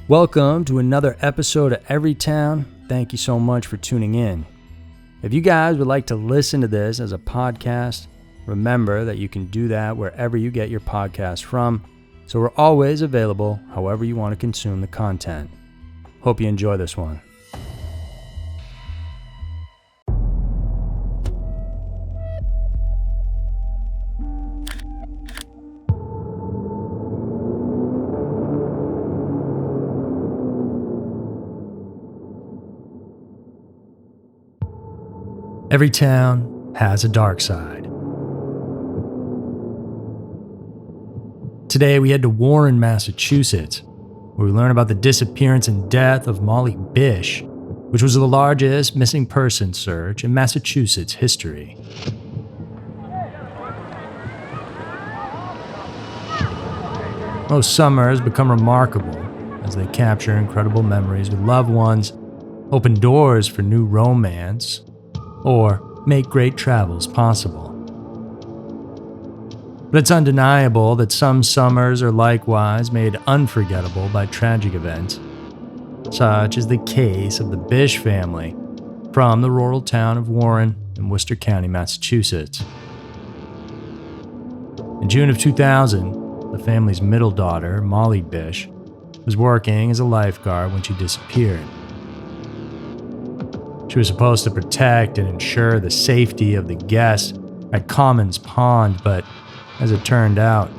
Welcome to another episode of Everytown. Thank you so much for tuning in. If you guys would like to listen to this as a podcast, remember that you can do that wherever you get your podcast from. So we're always available however you want to consume the content. Hope you enjoy this one. Every town has a dark side. Today we head to Warren, Massachusetts, where we learn about the disappearance and death of Molly Bish, which was the largest missing person search in Massachusetts history. Most summers become remarkable as they capture incredible memories with loved ones, open doors for new romance, or make great travels possible. But it's undeniable that some summers are likewise made unforgettable by tragic events. Such is the case of the Bish family from the rural town of Warren in Worcester County, Massachusetts. In June of 2000, the family's middle daughter, Molly Bish, was working as a lifeguard when she disappeared. She was supposed to protect and ensure the safety of the guests at Comins Pond, but as it turned out,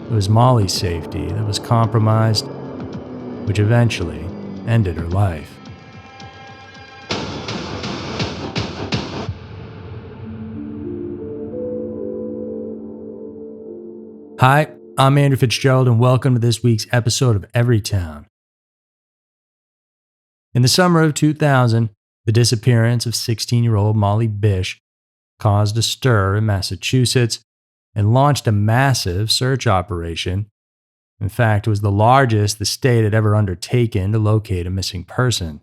it was Molly's safety that was compromised, which eventually ended her life. Hi, I'm Andrew Fitzgerald, and welcome to this week's episode of Everytown. In the summer of 2000, the disappearance of 16-year-old Molly Bish caused a stir in Massachusetts and launched a massive search operation. In fact, it was the largest the state had ever undertaken to locate a missing person.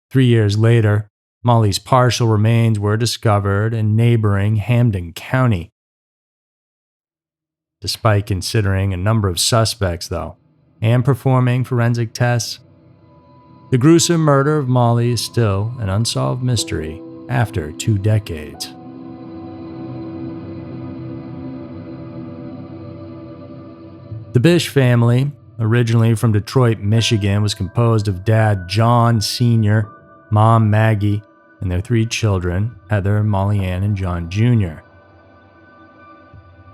3 years later, Molly's partial remains were discovered in neighboring Hampden County. Despite considering a number of suspects, though, and performing forensic tests, the gruesome murder of Molly is still an unsolved mystery after 2 decades. The Bish family, originally from Detroit, Michigan, was composed of Dad John Sr., Mom Maggie, and their 3 children, Heather, Molly Ann, and John Jr.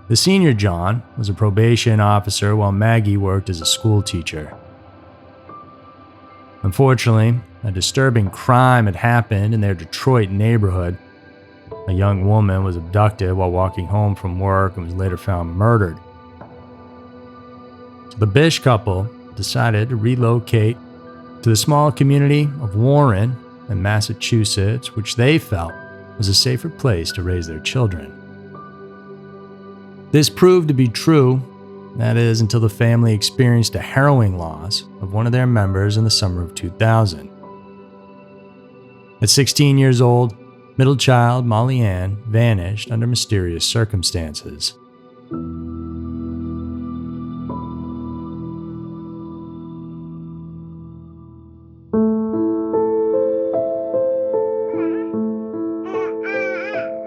The senior John was a probation officer while Maggie worked as a school teacher. Unfortunately, a disturbing crime had happened in their Detroit neighborhood. A young woman was abducted while walking home from work and was later found murdered. So the Bish couple decided to relocate to the small community of Warren in Massachusetts, which they felt was a safer place to raise their children. This proved to be true. That is, until the family experienced a harrowing loss of one of their members in the summer of 2000. At 16 years old, middle child Molly Ann vanished under mysterious circumstances.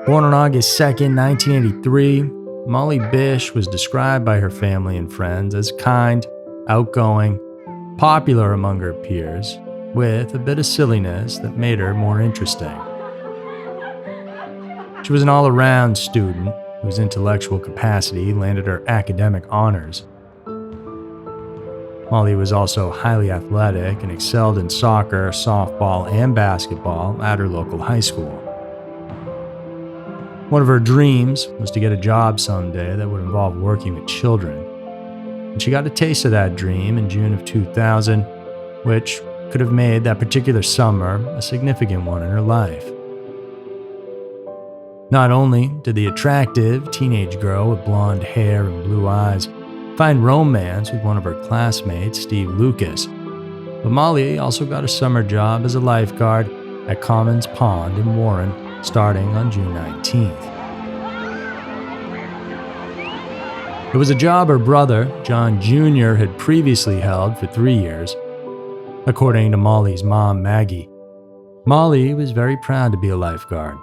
Born on August 2nd, 1983, Molly Bish was described by her family and friends as kind, outgoing, popular among her peers, with a bit of silliness that made her more interesting. She was an all-around student whose intellectual capacity landed her academic honors. Molly was also highly athletic and excelled in soccer, softball, and basketball at her local high school. One of her dreams was to get a job someday that would involve working with children. And she got a taste of that dream in June of 2000, which could have made that particular summer a significant one in her life. Not only did the attractive teenage girl with blonde hair and blue eyes find romance with one of her classmates, Steve Lucas, but Molly also got a summer job as a lifeguard at Comins Pond in Warren starting on June 19th. It was a job her brother, John Jr., had previously held for 3 years. According to Molly's mom, Maggie, Molly was very proud to be a lifeguard.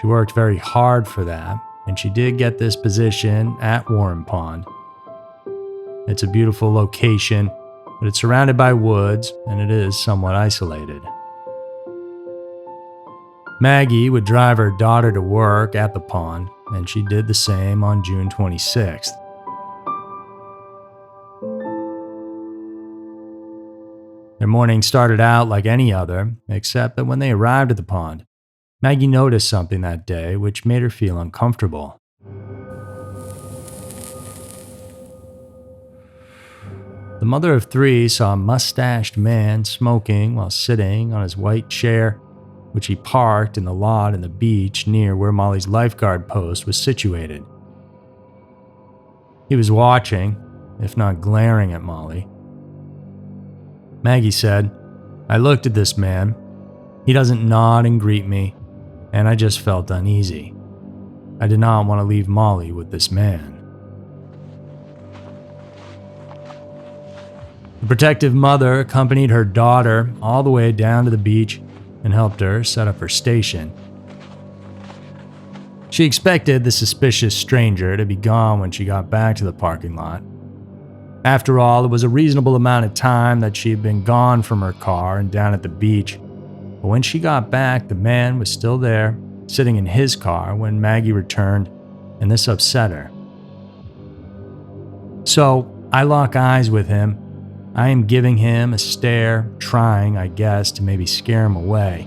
She worked very hard for that, and she did get this position at Comins Pond. It's a beautiful location, but it's surrounded by woods, and it is somewhat isolated. Maggie would drive her daughter to work at the pond, and she did the same on June 26th. Their morning started out like any other, except that when they arrived at the pond, Maggie noticed something that day which made her feel uncomfortable. The mother of 3 saw a mustached man smoking while sitting on his white chair, which he parked in the lot in the beach near where Molly's lifeguard post was situated. He was watching, if not glaring at Molly. Maggie said, "I looked at this man. He doesn't nod and greet me, and I just felt uneasy. I did not want to leave Molly with this man." The protective mother accompanied her daughter all the way down to the beach and helped her set up her station. She expected the suspicious stranger to be gone when she got back to the parking lot. After all, it was a reasonable amount of time that she had been gone from her car and down at the beach. But when she got back, the man was still there, sitting in his car when Maggie returned, and this upset her. So I lock eyes with him. I am giving him a stare, trying, I guess, to maybe scare him away.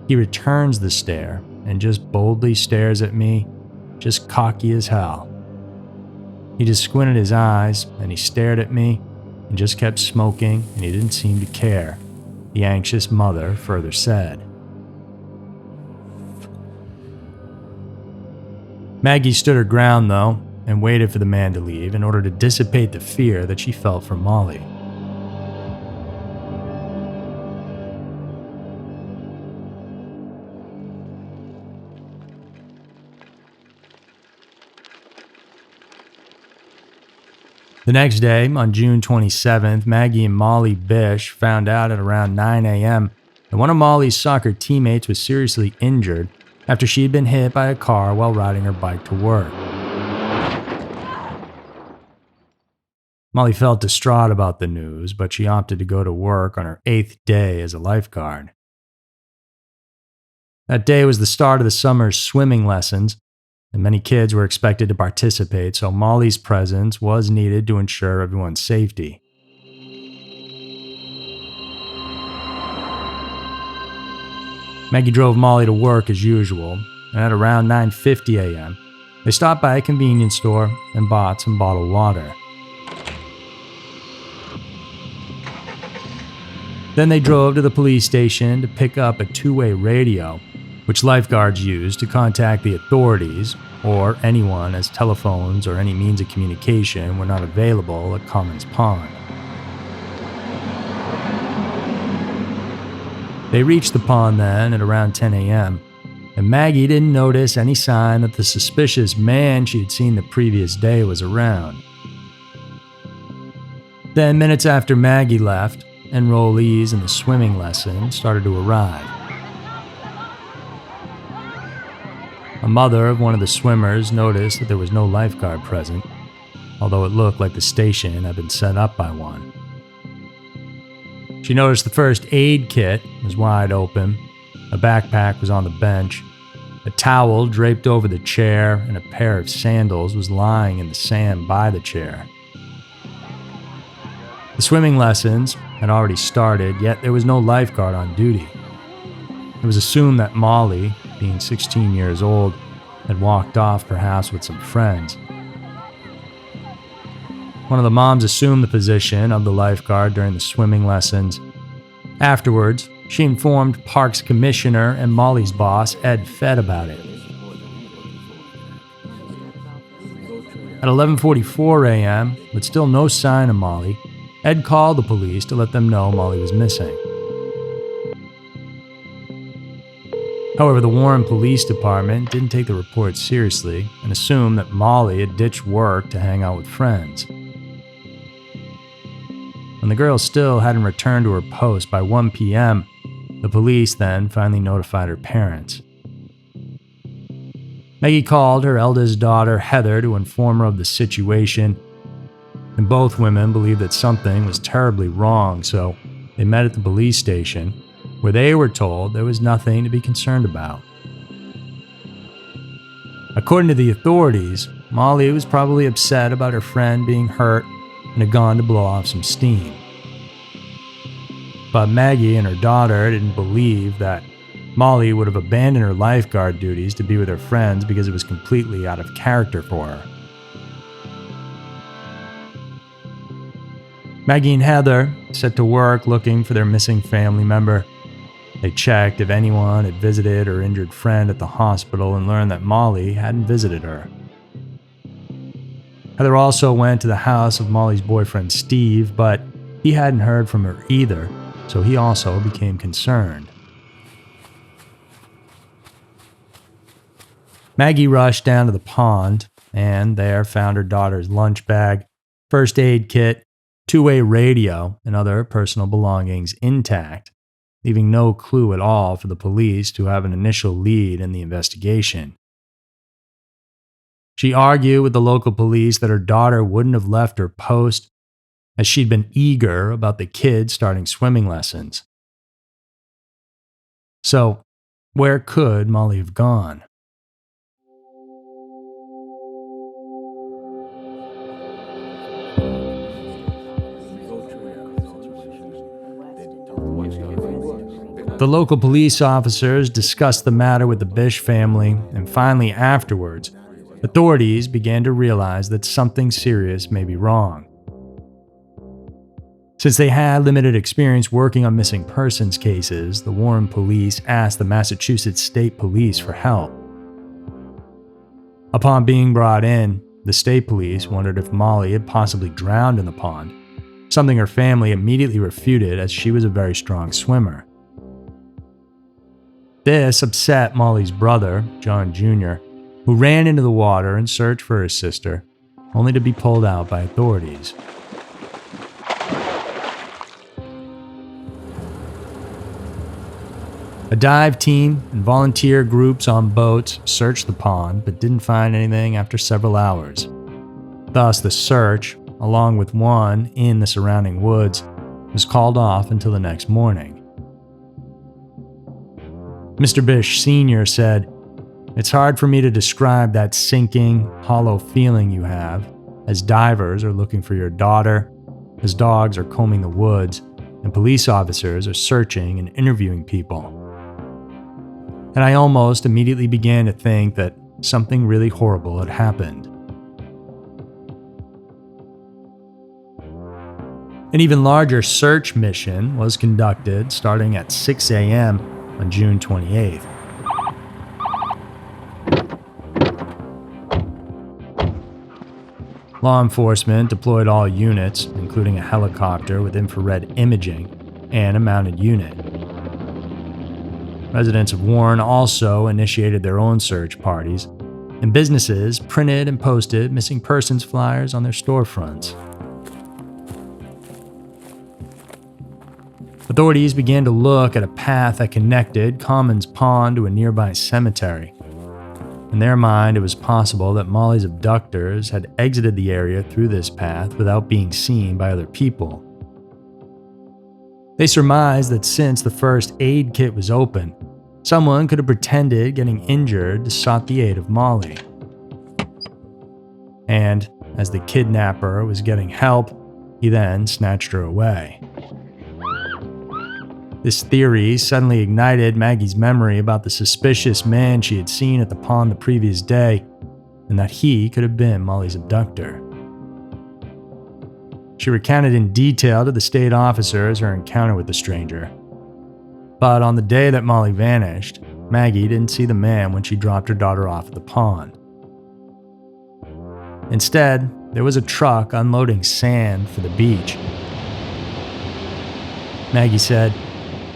He returns the stare and just boldly stares at me, just cocky as hell. He just squinted his eyes and he stared at me and just kept smoking, and he didn't seem to care, the anxious mother further said. Maggie stood her ground, though, and waited for the man to leave in order to dissipate the fear that she felt for Molly. The next day, on June 27th, Maggie and Molly Bish found out at around 9 a.m. that one of Molly's soccer teammates was seriously injured after she had been hit by a car while riding her bike to work. Molly felt distraught about the news, but she opted to go to work on her 8th day as a lifeguard. That day was the start of the summer's swimming lessons, and many kids were expected to participate, so Molly's presence was needed to ensure everyone's safety. Maggie drove Molly to work as usual, and at around 9:50 a.m., they stopped by a convenience store and bought some bottled water. Then they drove to the police station to pick up a 2-way radio, which lifeguards use to contact the authorities or anyone as telephones or any means of communication were not available at Comins Pond. They reached the pond then at around 10 a.m., and Maggie didn't notice any sign that the suspicious man she had seen the previous day was around. Then, minutes after Maggie left, enrollees in the swimming lesson started to arrive. A mother of one of the swimmers noticed that there was no lifeguard present, although it looked like the station had been set up by one. She noticed the first aid kit was wide open, a backpack was on the bench, a towel draped over the chair, and a pair of sandals was lying in the sand by the chair. The swimming lessons had already started, yet there was no lifeguard on duty. It was assumed that Molly, being 16 years old, had walked off perhaps with some friends. One of the moms assumed the position of the lifeguard during the swimming lessons. Afterwards, she informed Parks Commissioner and Molly's boss, Ed Fedd, about it. At 11:44 a.m., with still no sign of Molly, Ed called the police to let them know Molly was missing. However, the Warren Police Department didn't take the report seriously and assumed that Molly had ditched work to hang out with friends. When the girl still hadn't returned to her post by 1 p.m., the police then finally notified her parents. Maggie called her eldest daughter, Heather, to inform her of the situation, and both women believed that something was terribly wrong, so they met at the police station, where they were told there was nothing to be concerned about. According to the authorities, Molly was probably upset about her friend being hurt and had gone to blow off some steam. But Maggie and her daughter didn't believe that Molly would have abandoned her lifeguard duties to be with her friends because it was completely out of character for her. Maggie and Heather set to work looking for their missing family member. They checked if anyone had visited her injured friend at the hospital and learned that Molly hadn't visited her. Heather also went to the house of Molly's boyfriend Steve, but he hadn't heard from her either, so he also became concerned. Maggie rushed down to the pond and there found her daughter's lunch bag, first aid kit, two-way radio, and other personal belongings intact, leaving no clue at all for the police to have an initial lead in the investigation. She argued with the local police that her daughter wouldn't have left her post, as she'd been eager about the kids starting swimming lessons. So, where could Molly have gone? The local police officers discussed the matter with the Bish family, and finally afterwards, authorities began to realize that something serious may be wrong. Since they had limited experience working on missing persons cases, the Warren police asked the Massachusetts State Police for help. Upon being brought in, the state police wondered if Molly had possibly drowned in the pond, something her family immediately refuted as she was a very strong swimmer. This upset Molly's brother, John Jr., who ran into the water in search for his sister, only to be pulled out by authorities. A dive team and volunteer groups on boats searched the pond but didn't find anything after several hours. Thus, the search, along with one in the surrounding woods, was called off until the next morning. Mr. Bish Sr. said, "It's hard for me to describe that sinking, hollow feeling you have as divers are looking for your daughter, as dogs are combing the woods, and police officers are searching and interviewing people. And I almost immediately began to think that something really horrible had happened." An even larger search mission was conducted starting at 6 a.m. on June 28th. Law enforcement deployed all units, including a helicopter with infrared imaging and a mounted unit. Residents of Warren also initiated their own search parties, and businesses printed and posted missing persons flyers on their storefronts. Authorities began to look at a path that connected Comins Pond to a nearby cemetery. In their mind, it was possible that Molly's abductors had exited the area through this path without being seen by other people. They surmised that since the first aid kit was open, someone could have pretended getting injured to sought the aid of Molly. And as the kidnapper was getting help, he then snatched her away. This theory suddenly ignited Maggie's memory about the suspicious man she had seen at the pond the previous day, and that he could have been Molly's abductor. She recounted in detail to the state officers her encounter with the stranger. But on the day that Molly vanished, Maggie didn't see the man when she dropped her daughter off at the pond. Instead, there was a truck unloading sand for the beach. Maggie said,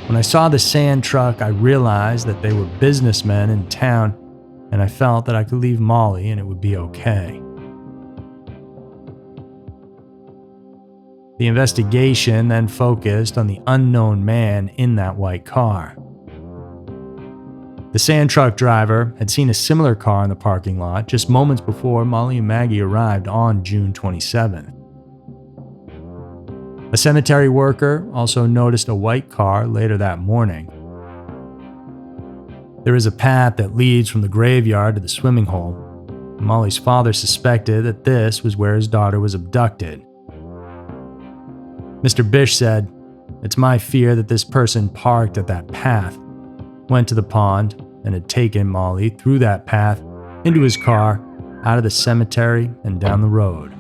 When I saw the sand truck, I realized that they were businessmen in town, and I felt that I could leave Molly and it would be okay. The investigation then focused on the unknown man in that white car. The sand truck driver had seen a similar car in the parking lot just moments before Molly and Maggie arrived on June 27th. A cemetery worker also noticed a white car later that morning. There is a path that leads from the graveyard to the swimming hole. Molly's father suspected that this was where his daughter was abducted. Mr. Bish said, "It's my fear that this person parked at that path, went to the pond, and had taken Molly through that path, into his car, out of the cemetery, and down the road."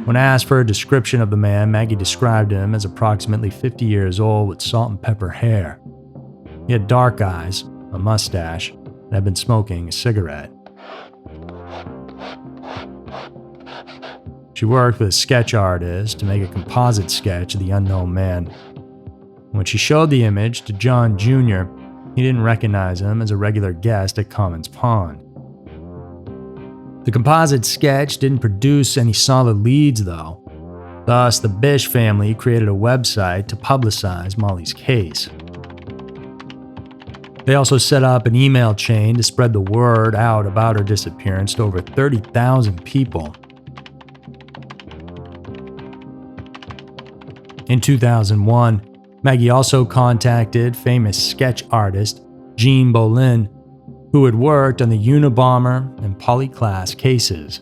When asked for a description of the man, Maggie described him as approximately 50 years old with salt and pepper hair. He had dark eyes, a mustache, and had been smoking a cigarette. She worked with a sketch artist to make a composite sketch of the unknown man. When she showed the image to John Jr., he didn't recognize him as a regular guest at Comins Pond. The composite sketch didn't produce any solid leads, though. Thus, the Bish family created a website to publicize Molly's case. They also set up an email chain to spread the word out about her disappearance to over 30,000 people. In 2001, Maggie also contacted famous sketch artist Jean Boleyn, who had worked on the Unabomber and Polyclass cases.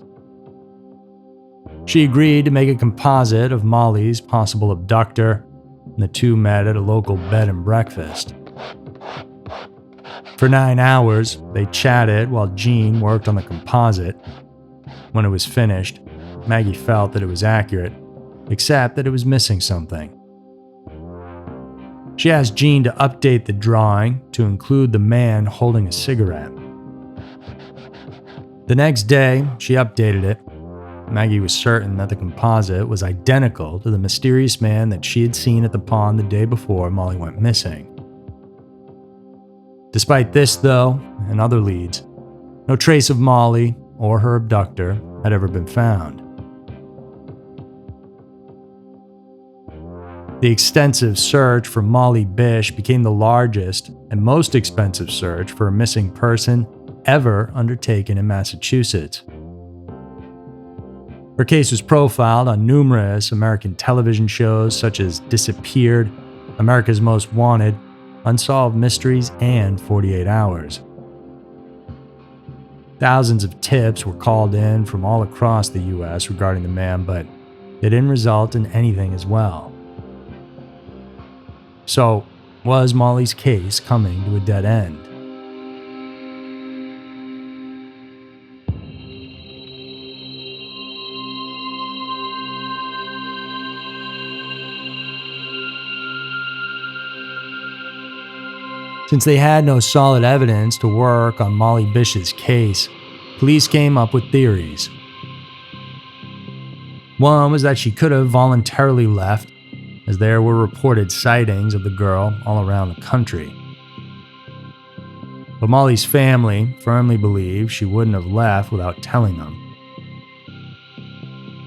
She agreed to make a composite of Molly's possible abductor, and the two met at a local bed and breakfast. For 9 hours, they chatted while Jean worked on the composite. When it was finished, Maggie felt that it was accurate, except that it was missing something. She asked Jean to update the drawing to include the man holding a cigarette. The next day, she updated it. Maggie was certain that the composite was identical to the mysterious man that she had seen at the pond the day before Molly went missing. Despite this, though, and other leads, no trace of Molly or her abductor had ever been found. The extensive search for Molly Bish became the largest and most expensive search for a missing person ever undertaken in Massachusetts. Her case was profiled on numerous American television shows such as Disappeared, America's Most Wanted, Unsolved Mysteries, and 48 Hours. Thousands of tips were called in from all across the U.S. regarding the man, but they didn't result in anything as well. So, was Molly's case coming to a dead end? Since they had no solid evidence to work on Molly Bish's case, police came up with theories. One was that she could have voluntarily left, as there were reported sightings of the girl all around the country. But Molly's family firmly believed she wouldn't have left without telling them.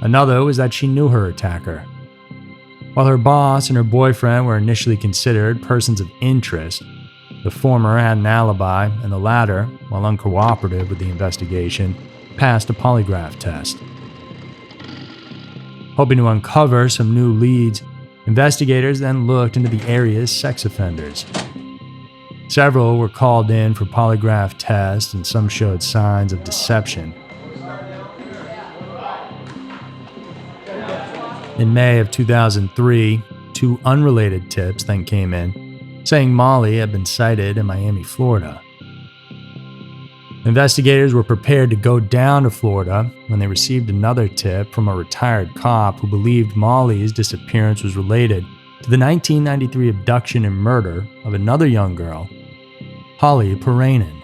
Another was that she knew her attacker. While her boss and her boyfriend were initially considered persons of interest, the former had an alibi, and the latter, while uncooperative with the investigation, passed a polygraph test. Hoping to uncover some new leads, investigators then looked into the area's sex offenders. Several were called in for polygraph tests, and some showed signs of deception. In May of 2003, 2 unrelated tips then came in, saying Molly had been sighted in Miami, Florida. Investigators were prepared to go down to Florida when they received another tip from a retired cop who believed Molly's disappearance was related to the 1993 abduction and murder of another young girl, Holly Parainen.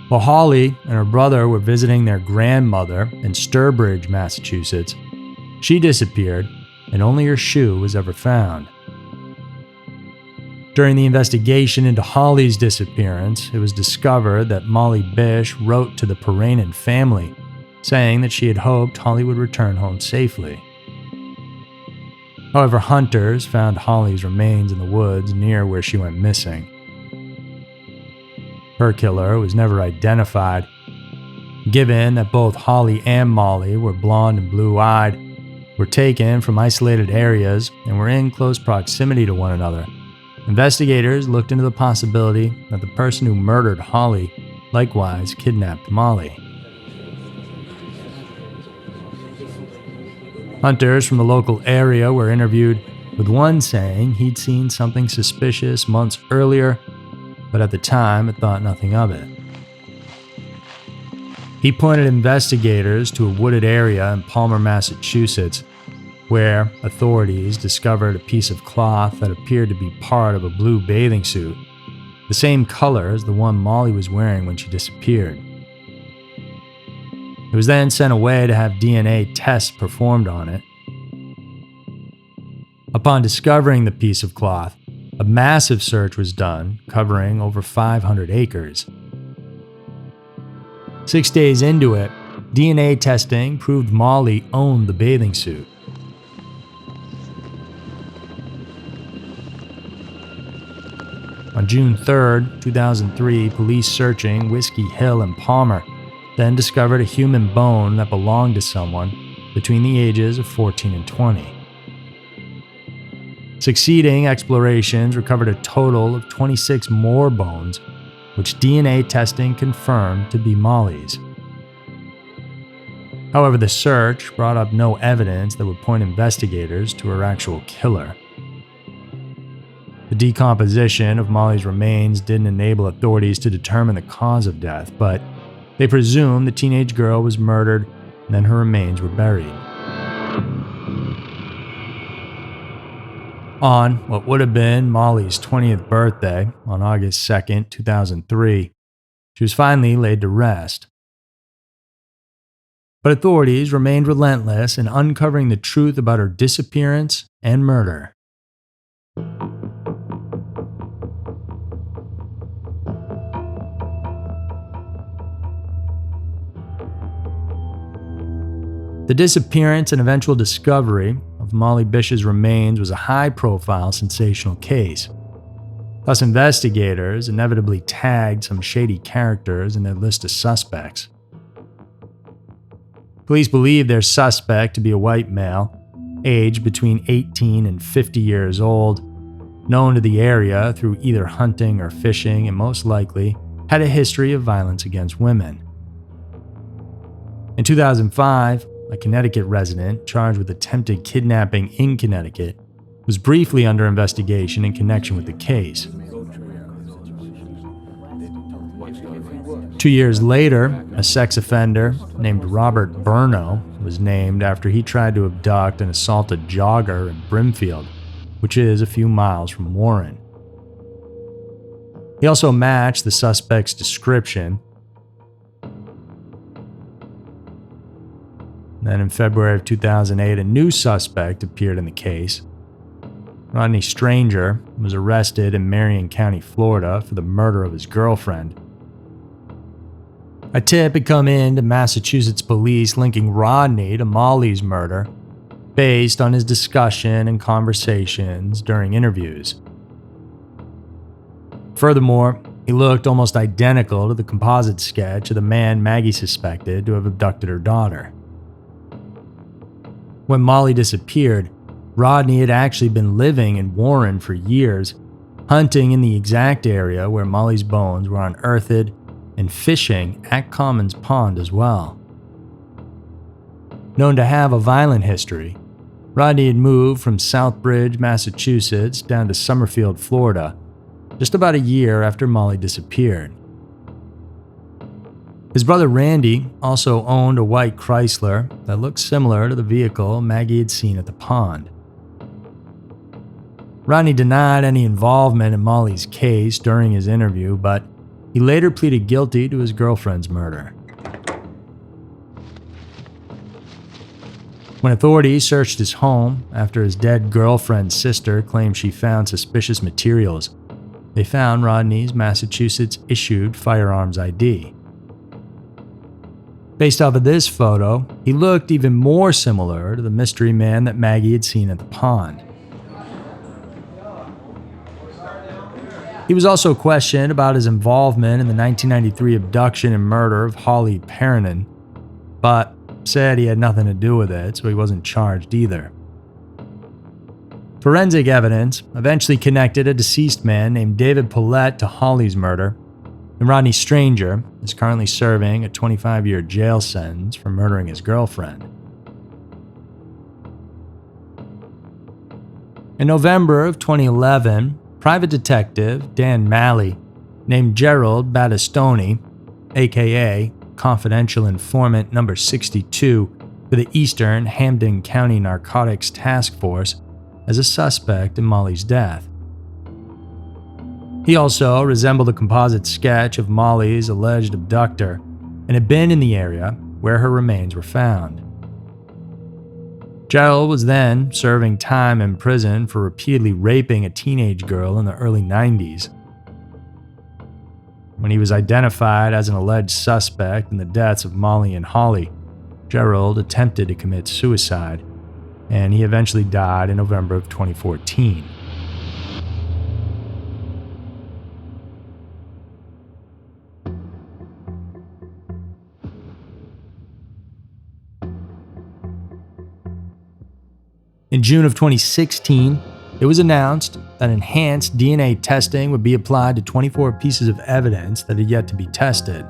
While Holly and her brother were visiting their grandmother in Sturbridge, Massachusetts, She disappeared, and only her shoe was ever found. During the investigation into Holly's disappearance, it was discovered that Molly Bish wrote to the Paranen family, saying that she had hoped Holly would return home safely. However, hunters found Holly's remains in the woods near where she went missing. Her killer was never identified. Given that both Holly and Molly were blonde and blue-eyed, were taken from isolated areas, and were in close proximity to one another, investigators looked into the possibility that the person who murdered Holly likewise kidnapped Molly. Hunters from the local area were interviewed, with one saying he'd seen something suspicious months earlier, but at the time had thought nothing of it. He pointed investigators to a wooded area in Palmer, Massachusetts, where authorities discovered a piece of cloth that appeared to be part of a blue bathing suit, the same color as the one Molly was wearing when she disappeared. It was then sent away to have DNA tests performed on it. Upon discovering the piece of cloth, a massive search was done, covering over 500 acres. 6 days into it, DNA testing proved Molly owned the bathing suit. On June 3, 2003, police searching Whiskey Hill and Palmer then discovered a human bone that belonged to someone between the ages of 14 and 20. Succeeding explorations recovered a total of 26 more bones, which DNA testing confirmed to be Molly's. However, the search brought up no evidence that would point investigators to her actual killer. The decomposition of Molly's remains didn't enable authorities to determine the cause of death, but they presumed the teenage girl was murdered and then her remains were buried. On what would have been Molly's 20th birthday, on August 2, 2003, she was finally laid to rest. But authorities remained relentless in uncovering the truth about her disappearance and murder. The disappearance and eventual discovery of Molly Bish's remains was a high-profile, sensational case. Thus, investigators inevitably tagged some shady characters in their list of suspects. Police believe their suspect to be a white male, aged between 18 and 50 years old, known to the area through either hunting or fishing, and most likely had a history of violence against women. In 2005, a Connecticut resident charged with attempted kidnapping in Connecticut was briefly under investigation in connection with the case. 2 years later, a sex offender named Robert Burno was named after he tried to abduct and assault a jogger in Brimfield, which is a few miles from Warren. He also matched the suspect's description. Then in February of 2008, a new suspect appeared in the case. Rodney Stranger was arrested in Marion County, Florida for the murder of his girlfriend. A tip had come in to Massachusetts police linking Rodney to Molly's murder based on his discussion and conversations during interviews. Furthermore, he looked almost identical to the composite sketch of the man Maggie suspected to have abducted her daughter. When Molly disappeared, Rodney had actually been living in Warren for years, hunting in the exact area where Molly's bones were unearthed and fishing at Comins Pond as well. Known to have a violent history, Rodney had moved from Southbridge, Massachusetts down to Summerfield, Florida, just about a year after Molly disappeared. His brother Randy also owned a white Chrysler that looked similar to the vehicle Maggie had seen at the pond. Rodney denied any involvement in Molly's case during his interview, but he later pleaded guilty to his girlfriend's murder. When authorities searched his home after his dead girlfriend's sister claimed she found suspicious materials, they found Rodney's Massachusetts-issued firearms ID. Based off of this photo, he looked even more similar to the mystery man that Maggie had seen at the pond. He was also questioned about his involvement in the 1993 abduction and murder of Holly Perrinan, but said he had nothing to do with it, so he wasn't charged either. Forensic evidence eventually connected a deceased man named David Paulette to Holly's murder, and Rodney Stranger is currently serving a 25-year jail sentence for murdering his girlfriend. In November of 2011, private detective Dan Malley named Gerald Battistoni, aka Confidential Informant Number 62 for the Eastern Hampden County Narcotics Task Force, as a suspect in Molly's death. He also resembled a composite sketch of Molly's alleged abductor and had been in the area where her remains were found. Gerald was then serving time in prison for repeatedly raping a teenage girl in the early 90s. When he was identified as an alleged suspect in the deaths of Molly and Holly, Gerald attempted to commit suicide, and he eventually died in November of 2014. In June of 2016, it was announced that enhanced DNA testing would be applied to 24 pieces of evidence that had yet to be tested.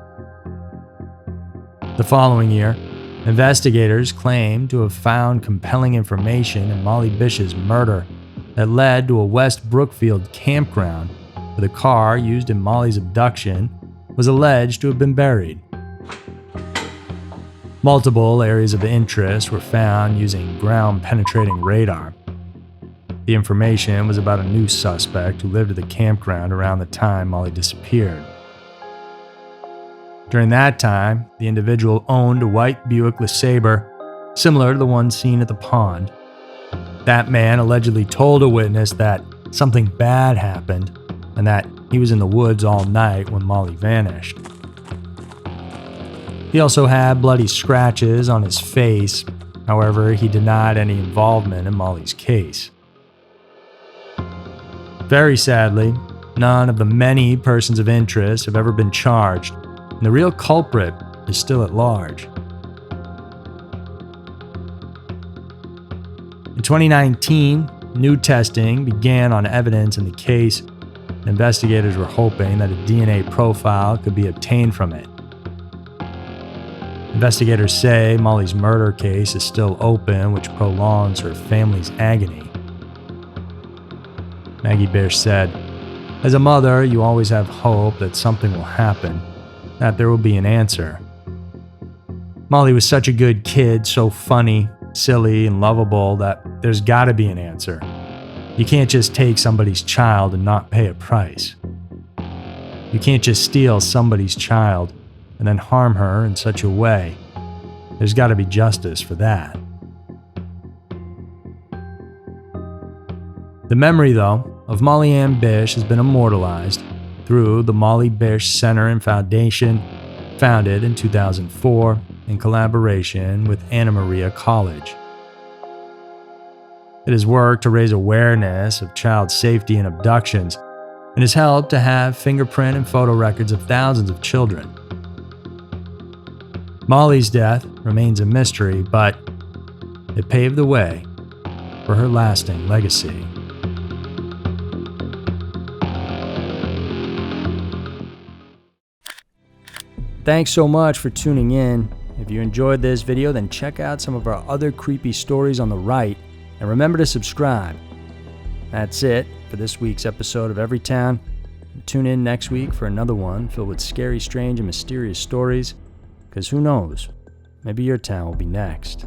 The following year, investigators claimed to have found compelling information in Molly Bish's murder that led to a West Brookfield campground where the car used in Molly's abduction was alleged to have been buried. Multiple areas of interest were found using ground-penetrating radar. The information was about a new suspect who lived at the campground around the time Molly disappeared. During that time, the individual owned a white Buick LeSabre, similar to the one seen at the pond. That man allegedly told a witness that something bad happened and that he was in the woods all night when Molly vanished. He also had bloody scratches on his face. However, he denied any involvement in Molly's case. Very sadly, none of the many persons of interest have ever been charged, and the real culprit is still at large. In 2019, new testing began on evidence in the case, and investigators were hoping that a DNA profile could be obtained from it. Investigators say Molly's murder case is still open, which prolongs her family's agony. Maggie Bish said, "As a mother, you always have hope that something will happen, that there will be an answer. Molly was such a good kid, so funny, silly, and lovable that there's gotta be an answer. You can't just take somebody's child and not pay a price. You can't just steal somebody's child and then harm her in such a way. There's gotta be justice for that." The memory, though, of Molly Ann Bish has been immortalized through the Molly Bish Center and Foundation, founded in 2004 in collaboration with Anna Maria College. It has worked to raise awareness of child safety and abductions, and has helped to have fingerprint and photo records of thousands of children. Molly's death remains a mystery, but it paved the way for her lasting legacy. Thanks so much for tuning in. If you enjoyed this video, then check out some of our other creepy stories on the right, and remember to subscribe. That's it for this week's episode of Everytown. Tune in next week for another one filled with scary, strange, and mysterious stories, because who knows, maybe your town will be next.